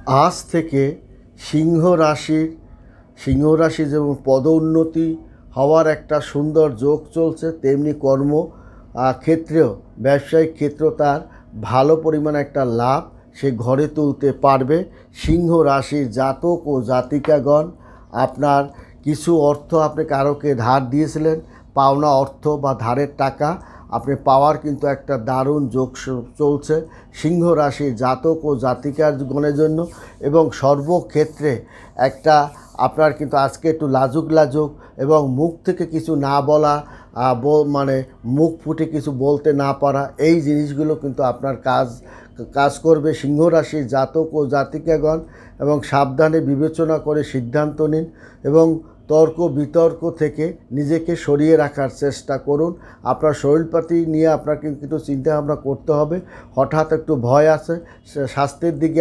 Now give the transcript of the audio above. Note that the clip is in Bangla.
আজ থেকে সিংহ রাশি যেমন পদোন্নতি হওয়ার একটা সুন্দর যোগ চলছে, তেমনি কর্ম ক্ষেত্রেও ব্যবসায়িক ক্ষেত্র তার ভালো পরিমাণে একটা লাভ সে ঘরে তুলতে পারবে। সিংহ রাশির জাতক ও জাতিকাগণ, আপনার কিছু অর্থ আপনি কারোকে ধার দিয়েছিলেন, পাওনা অর্থ বা ধারের টাকা আপনি পাওয়ার কিন্তু একটা দারুণ যোগ চলছে সিংহ রাশির জাতক ও জাতিকার গণের জন্য। এবং সর্বক্ষেত্রে একটা আপনার কিন্তু আজকে একটু লাজুক এবং মুখ থেকে কিছু না বলা, মানে মুখ ফুটে কিছু বলতে না পারা, এই জিনিসগুলো কিন্তু আপনার কাজ করবে সিংহ রাশির জাতক ও জাতিকাগণ। এবং সাবধানে বিবেচনা করে সিদ্ধান্ত নিন এবং তর্ক বিতর্ক থেকে নিজেকে সরিয়ে রাখার চেষ্টা করুন। আপনার শরীরপাতি নিয়ে আপনাকে কিন্তু চিন্তাভাবনা করতে হবে। হঠাৎ একটু ভয় আছে, স্বাস্থ্যের দিকে